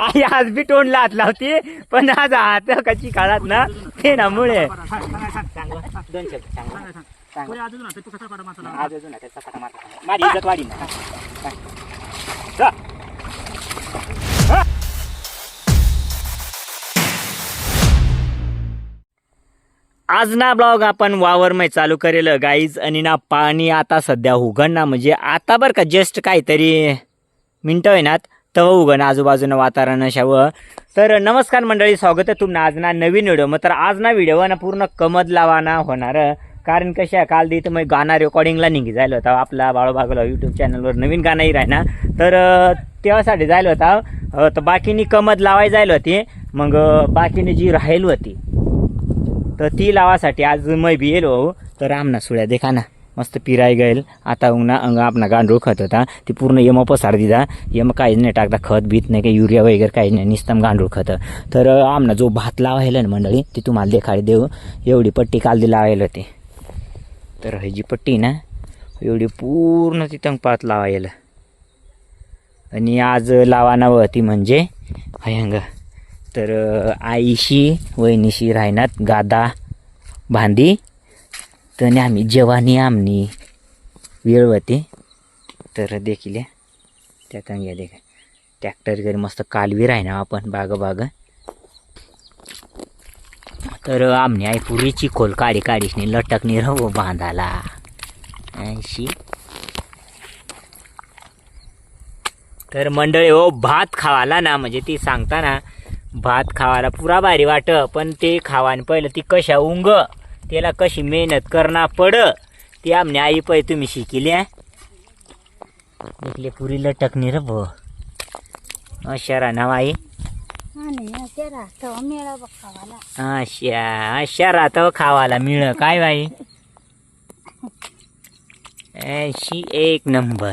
आई आज बी तोंडला हात लावते पण आज हात कच्ची काळात ना ते ना मुळे माझी इज्जत वाढी ना. आज ना ब्लॉग आपण वावरमय चालू करेल गाईज आणि ना पाणी आता सध्या उघडना म्हणजे आता बरं का जस्ट काहीतरी मिनटं आहे ना तव उघड आजूबाजूनं वातावरण अशावं. तर नमस्कार मंडळी, स्वागत आहे तुम्हाला आज ना नवीन व्हिडिओ. मग तर आज ना व्हिडिओ ना पूर्ण कमत लावाना होणार कारण कशा काल इथं मग गाणं रेकॉर्डिंगला निघी जायला होता आपला बाळूबागला यूट्यूब चॅनलवर नवीन गाणंही राहिना तर तेव्हासाठी जायला होता. तर बाकीनी कमत लावायला जायला होती मग बाकीने जी राहील होती तर ती लावासाठी आज मै बी येलो. तर आमना सुळ्या देखा ना मस्त पिराय गेल आता उन्हा अंग आपला गांडूळ खत होता ती पूर्ण यम पसार दिला. यम काहीच नाही टाकता खत बीत नाही काही युरिया वगैरे काही नाही निस्तम गांडूळ खत. तर आमना जो भात लावायला ना मंडळी ती तुम्हाला देखाडी देऊ. एवढी पट्टी काल दी लावायला होती तर ही जी पट्टी ना एवढी पूर्ण तिथं पात लावायला आणि आज लावाना होती म्हणजे हयंग. तर आईशी वहिनीशी राहण्यात गादा बांधी तर आम्ही जेव्हानी आमनी वेळ होती तर देखील त्यात घ्या देखा ट्रॅक्टर घरी मस्त कालवी राहणार आपण बाग. तर आमनी आई पुरीची खोल काढीशनी लटकणी रहो बांधाला अशी. तर मंडळी हो भात खावाला ना म्हणजे ती सांगता ना भात खावाला पुरा भारी वाट पण ते खावाने पहिलं ती कशा उंग त्याला कशी मेहनत करणं पड ती आमने आई पै तुम्ही शिकली देखले पुरी लटकणी र भो अशा नाव आई अशा राहतो खावाला मिळ काय बाई अशी एक नंबर.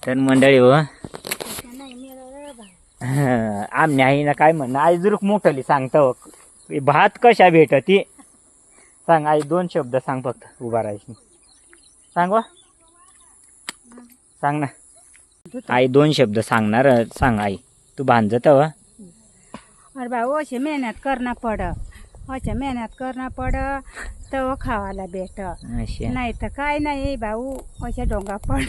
तर मंडळी हो आमने आईना काय म्हणणं आई जरूर मोठली सांगतो भात कशा भेटती सांग आई. 2 शब्द सांग फक्त उभा राहायची सांग वा सांग ना आई 2 शब्द सांगणार सांग आई तू बांधत व. अरे भाऊ असे मेहनत करणं पड तर खावाला भेट नाही तर काय नाही भाऊ अशा डोंगा पड.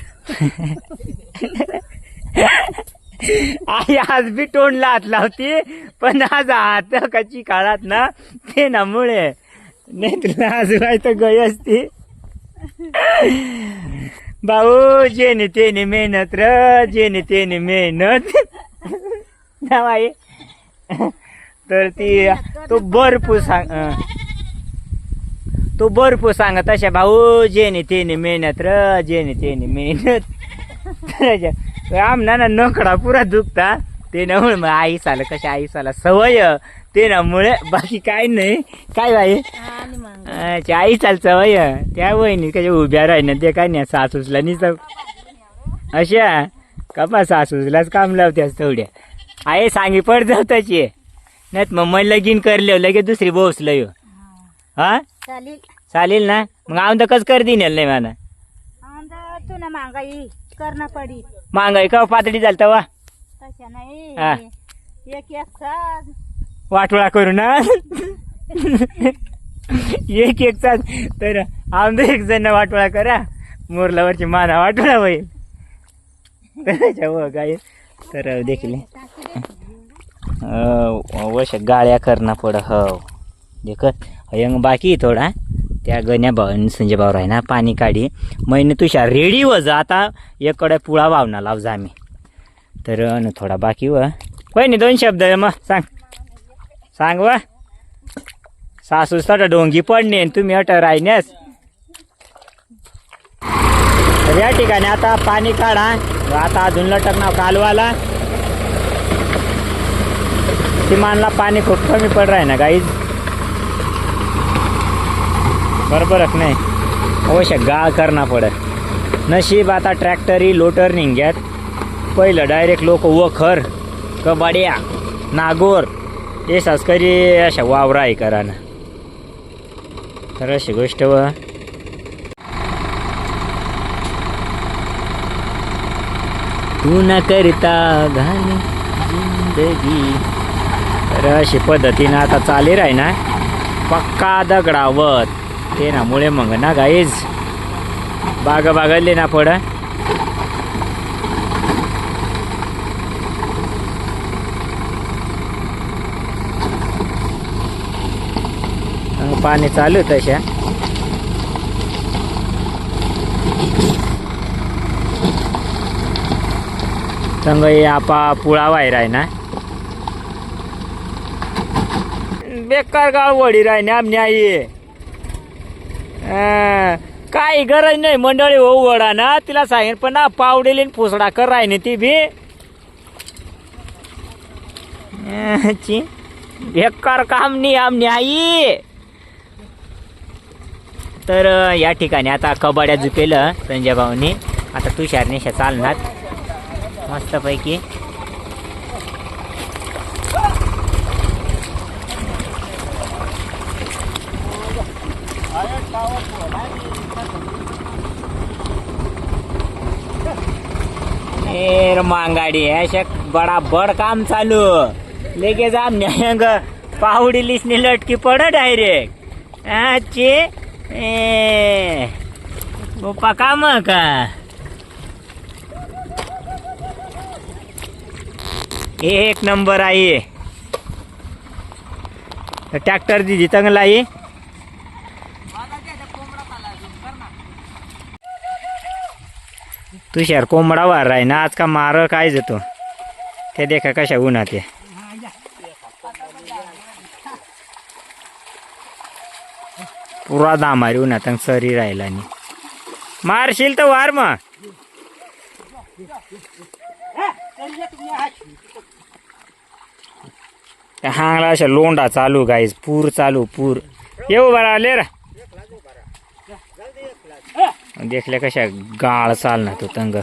आई आज बी तोंडला हात लावते पण आज हात कच्ची काळात ना ते ना मुळे नाही तुला आज तर गई असती. भाऊ जेने तेने मेहनत जेने तेने मेहनत ना बाई. तर ती तो भरपूर सांगत अशा भाऊ जेने तेने मेहनत जेने तेने मेहनत. आमना ना नकडा पुरा दुखता ते ना मग आई साला कशा आई साला सवय ते ना मुळे बाकी काय नाही काय बाई आई चाल सवय त्या वहिनी कशा उभ्या राहिना ते काय नाही सासूसला नाही जाऊ अशा का सासूसलाच काम लावत्यास तेवढ्या आई सांगी पड जाऊ त्याची नाहीत मग मला लगीन करले लगे दुसरी बोसलं यो हा चालेल ना मग आमदा कस कर देईल नाही मला तू ना महागाई करणं पडी महागाई का पातळी झाल तवा तशा नाही एक वाटोळा करू ना एकचा तर आमदा 1 जण वाटोळा करा मोरलावरची माना वाटोळा होईल काय. तर देखील वश गाळ्या करणं पड हो देखत हयंग बाकी थोडा त्या गण्या भाऊ संजय भाऊ आहे ना पाणी काढी महिने तुषार रेडी वज आता एककडे पुळा वावना लाव जा आम्ही. तर न थोडा बाकी व होय नाही 2 शब्द मग सांग वा सासू थोडा डोंगी पडणे तुम्ही अट राहिण्यास. तर या ठिकाणी आता पाणी काढा आता अजून लटकणार कालवाला सिमानला पाणी खूप कमी पड राही ना गाईज बरोबरच नाही अवश्य गाळ करणं पडत. नशीब आता ट्रॅक्टरी लोटर निघ्यात पहिलं डायरेक्ट लोक वखर कबाड्या नागोर हे सासकरी अशा वावरा आहे करा ना. तर अशी गोष्ट व तू न करता घाली जिंदगी. तर अशी पद्धतीनं आता चाले राही ना पक्का दगडावत ते ना मुळे मग ना गाईज बागले ना पड. पाणी चालू तशा संग आपा पुळा वायर आहे ना बेकार गाव वडी राही ना आमने आई काही गरज नाही मंडळी होऊ वडा ना तिला सांगेन पण ना पावडेली फुसडा कर राही ना ती बी बेकार काम नाही आमने आई. तर या ठिकाणी आता कबाड्या झुकेलं संजय भाऊनी. आता तुषार नेशा चालणार मस्तपैकी. मांगाडी ऐशा बडा बड काम चालू लेके जा न्यायंग पाहुडी लिसनी लटकी पड डायरेक्ट चे पप्पा काम का एक नंबर आहे. ट्रॅक्टर दिदी चांगला आहे. तुषार कोंबडा वार राही ना आज का मार काय जातो ते देखा कशा उन्हात आहे. पुरा दामारी उन्हात सरी राहिला आणि मारशील तर वार मग. हांगला अशा लोंडा चालू गाईज पूर चालू पूर येऊ बरा आले रा देखल्या कशा गाळ चालना तो तंग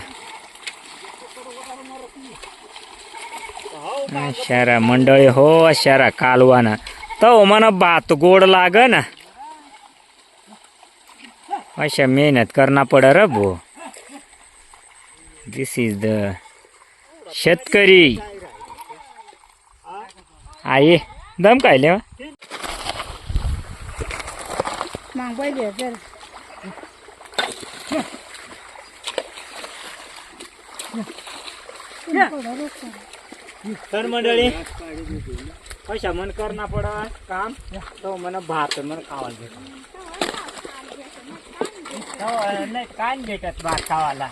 शरा मंडळी हो शरा कालवाना तो म्हणा भात गोड लाग ना अशा मेहनत करना पड र भो. दिस इज द शेतकरी आई दम कायले तर मंडळी कशा मन करना पड काम तो मन भात मन खावायला भेट नाही काय भेटत भात खावाला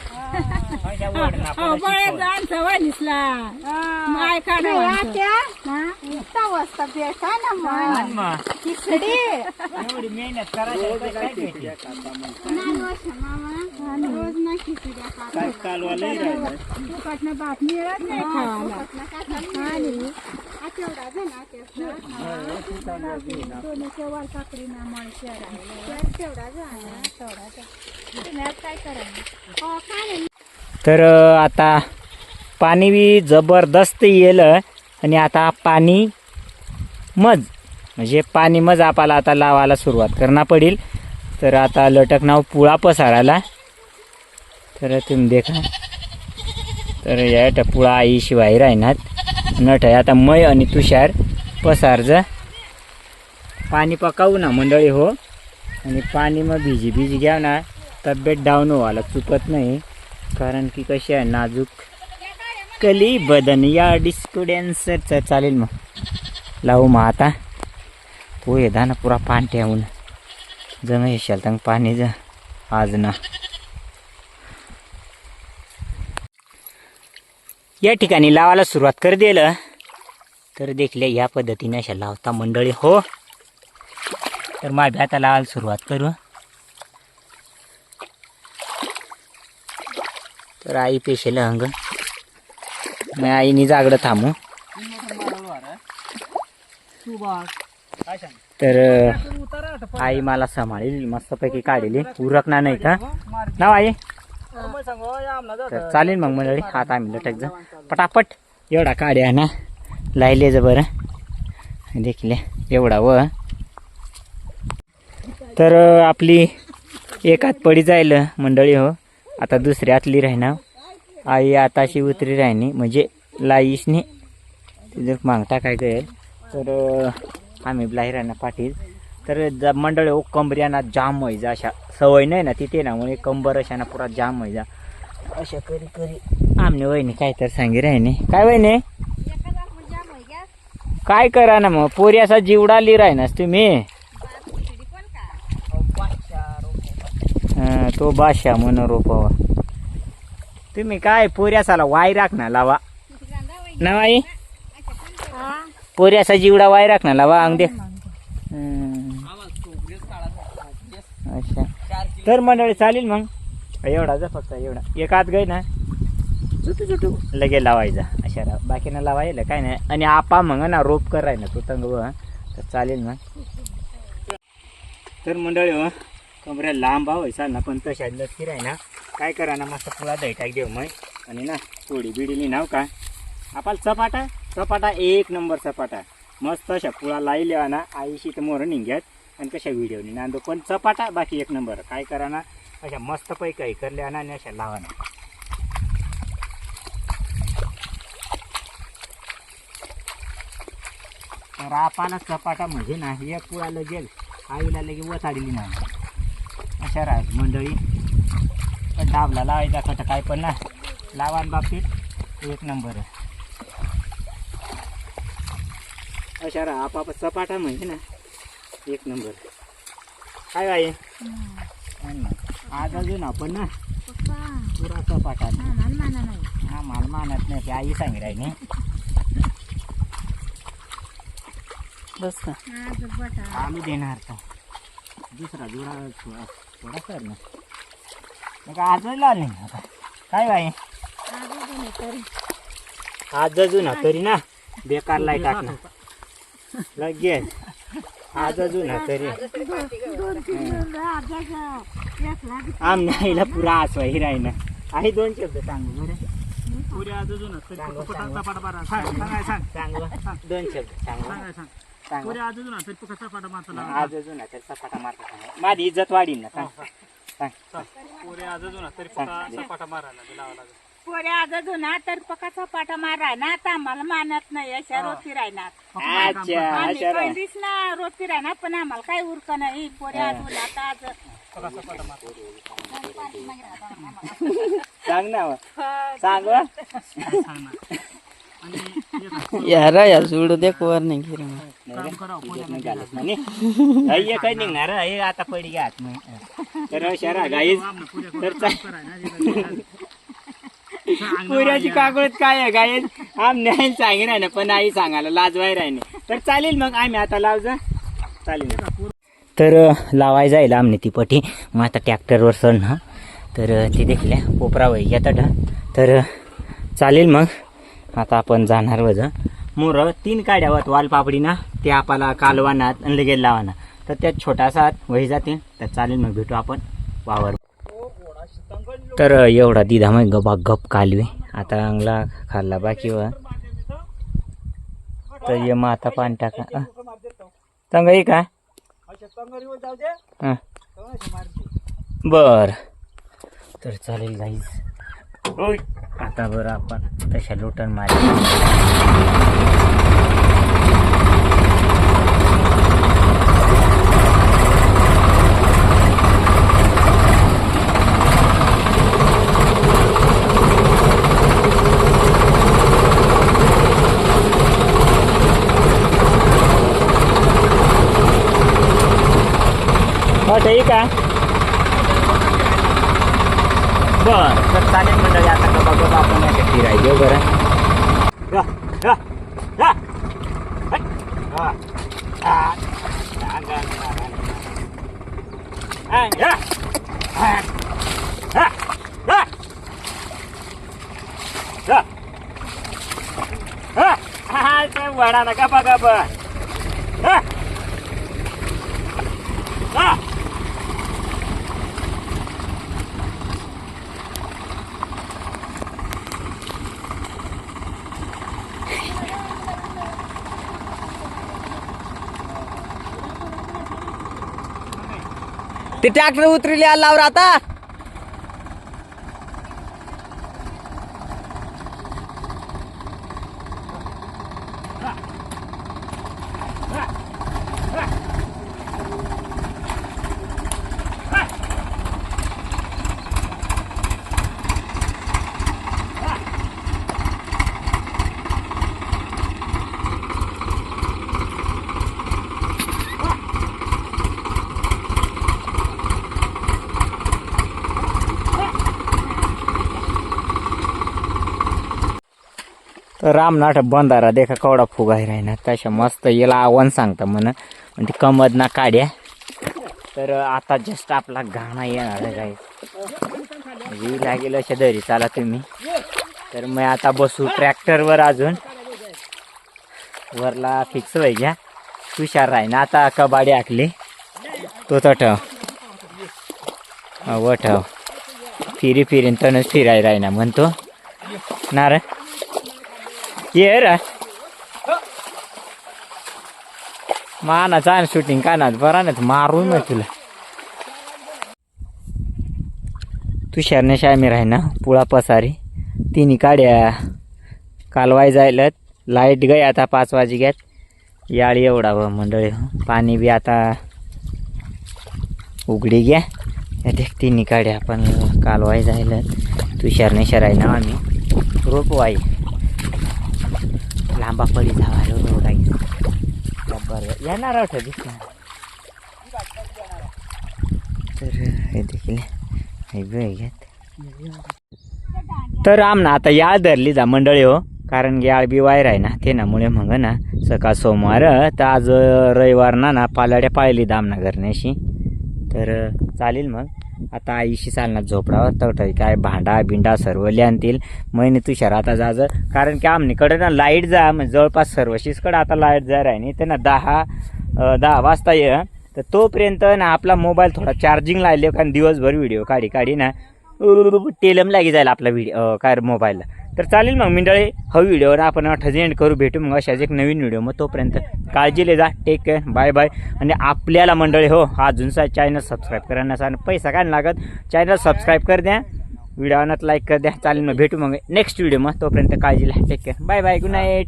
एवढी मेहनत करायची काय भेटते भात मिळत नाही खावाला तर आता पाणी बी जबरदस्त येलं आणि आता पाणी म्हणजे पाणी मज आपल्याला आता लावायला सुरुवात करणं पडेल. तर आता लटक नाव पुळा पसारायला तर तुम्ही देखा तर या पुळा आई शिवाय राहणार नट आहे आता मय आणि तुषार पसारज पाणी पकावू ना मंडळी हो. आणि पाणी मग भिजी घ्या ना तब्येत डाऊन व्हायला चुकत नाही कारण की कशी आहे नाजूक कली बदन या डिस्को डॅन्सरचं चालेल मग लावू मग आता पोहे ना पुरा पाणी होऊन जमा येशाल तर पाणी जा आज ना. या ठिकाणी लावायला सुरुवात कर दिलं तर देखले या पद्धतीने अशा लावता मंडळी हो. तर माझ्या आता लावायला सुरुवात करू. तर आई पेशेल हंग मग आईनी जागडं थांबू. तर आई मला सांभाळेल मस्तपैकी काढेल उरकणार नाही का नाव आई. तर चालेल मग मंडळी आता आम्ही लटक जा पटापट एवढा काढ्या ना लायले जा बरं देखले एवढा व. तर आपली एक हात पडी जाईल मंडळी हो. आता दुसरी आतली राहीना आई आताशी उतरी राहिनी म्हणजे लाईसनी तिथं मागता काय कळेल तर आम्ही बाहेर पाटील तर मंडळ हो कंबऱ्याना जाम व्हायचा अशा सवय नाही ना तिथे ना म्हणजे कंबर अशा ना पुरा जाम व्हायचा अशा करी करी आमने वहिनी काय तर सांगी राहिने काय वहिने काय करा ना मग पोरी असा जीवडा लिराय ना तुम्ही तो बादशा म्हणून रोपावा तुम्ही काय पोरी असाला वाय राख ना लावा ना वाई पोरी असा जीवडा वाय राख ना लावा अंग दे अच्छा तर मंडळी चालेल मग एवढा जा फक्त एवढा एक हात गय ना चुटू चुटू लगे लावायचा अशा बाकीनं लावायला काय नाही आणि आपा मग ना रोप कर राही ना तो तंग तर चालेल मग तर मंडळी हो कमऱ्या लांब व्हायचा ना पण तशा लटकी राही ना काय करा ना मस्त पुळा दही टाक देऊ मग आणि ना थोडी बिडीली नाव का आपला चपाटा चपाटा एक नंबर चपाटा मस्त अशा पुळा लाईल्या ना आईशी तर मोर निघ्यात आणि कशा व्हिडिओनी नांदो पण चपाटा बाकी एक नंबर काय करा ना अशा मस्त पैकी करल्या ना आणि अशा लावा ना तर आपला चपाटा म्हणजे ना एक पुळा लगेल आईला लगे वताडली ना अशा राहत मंडळी पण डाबला लावायचा खट काय पण ना लावान बाबतीत एक नंबर अशा राहा आपाप चपाटा म्हणजे ना एक नंबर काय बाई आज अजून आपण ना पुरा चपाटा हा मला मानत नाही आई सांगी राहिली बस आलू देणार तर दुसरा जुडा थोडा कर ना मग आजच लावले ना आता काय बाई आज अजून तरी ना बेकार लाई टाकणार लगेच आज अजून तरी आमने आईला पुरा आसवाही राही ना आई दोन शब्द सांगू बरं पुऱ्या आज अजून दोन शब्द सांगू आज अजून तरी सपाटा मारता माझी इज्जत वाढीन ना सांग पोरे आज जुना तर पकाचा पाटा मारा ना आता आम्हाला मानत नाही अशा रोटी राहणार अच्छा आम्ही अशा पहिलीच ना रोटी राहणार पण आम्हाला काही उरक नाही पोरे अजून आता आज सांग ना सांग यार या जोड देख वर नाही गिर काही निघणार हे आता पडी घ्या तर शरा गाईज तर पुऱ्याची काकळत काय आहे गाईज आमने आई सांगे राही ना पण आई सांगायला लाजवाय राही तर चालेल मग आम्ही आता लाव जा चालेल तर लावाय जाईल आमने ती पटी मग आता ट्रॅक्टरवर सण हा तर ती देखल्या पोपरा वय येतात तर चालेल मग आता आपण जाणार वज मोर 3 काड्यावत वालपापडी ना ते आपल्याला कालवानात आणि लगेच लावाना तर त्यात छोटासा वही जाते तर चालेल मग भेटू आपण वावर तर एवढा दिधा मग गबा गप कालवे आता अंगला खाल्ला बाकी व तर ये मग आता पाणी टाका चांगलं आहे का बर तर चालेल गाईज आता बरं आपण तशा लोटन मारी ठीक आहे बरं तर चालेल मंडळी आता गबा गबा आपण याच्या फिरायचो बरं वडा नका बघा पण ते ट्रॅक्टर उतरले आलावर आता रामनाथ बंधारा देखा कवडा फुगाय राहिना तशा मस्त याला आव्हान सांगता म्हण म्हणजे कमद ना काढ्या. तर आता जस्ट आपला गाणा येणार आहे काही जी लागेल अशा दरी चाला तुम्ही. तर मग आता बसू ट्रॅक्टरवर अजून वरला फिक्स व्हाय घ्या हुशार राही ना. आता कबाडी आखली तो ठेव व ठेव फिरी फिरीन तणच फिराय राही ना म्हणतो ना रे. ये रे माना छान शूटिंग कानात बरा नाही मारून मग तुला. तुषारने शामीर आहे ना पुळा पसारी तिन्ही काड्या कालवाय जायला. लाईट गई आता 5 वाजल्यात. याळी एवढा व मंडळी पाणी बी आता उघडी घ्या. देख तिन्ही काड्या आपण कालवाय जायला. तुषारने शराय ना आम्ही रोपवाई लांबा पडी जावा काही बरं येणार आठ दिसणार. तर हे देखील तर आमना आता याळ धरली जा मंडळी हो. कारण की याळ बी वायर आहे ना तेनामुळे मग ना सकाळ सोमवार तर आज रविवार ना पालाड्या पाळली दामना करण्याशी. तर चालेल मग आता आईशी चालणार झोपडावर तर काय भांडा बिंडा सर्व लिहानतील महिने तुषार आता जाजं. कारण की आमनीकडे ना लाईट जा म्हणजे जवळपास सर्वशीसकडे आता लाईट जा राही नाही तर ना 10 वाजता ये. तर तोपर्यंत ना आपला मोबाईल थोडा चार्जिंग लागले कारण दिवसभर व्हिडिओ काढी ना टेलम लागी जाईल आपला व्हिडिओ काय मोबाईलला. तर चालेल मग मंडळी हा व्हिडिओ आपण एंड करू. भेटू मग अशाच एक नवीन व्हिडिओ. मग तोपर्यंत काळजी ले जा. Take care bye bye. आणि आपल्याला मंडळी हो अजूनचा चॅनल सबस्क्राईब करण्याचा आणि पैसा काय लागत चॅनल सबस्क्राईब कर द्या व्हिडिओनात लाईक कर द्या. चालेल मग भेटू मग नेक्स्ट व्हिडिओ. मग तोपर्यंत काळजी ला take care bye bye good night.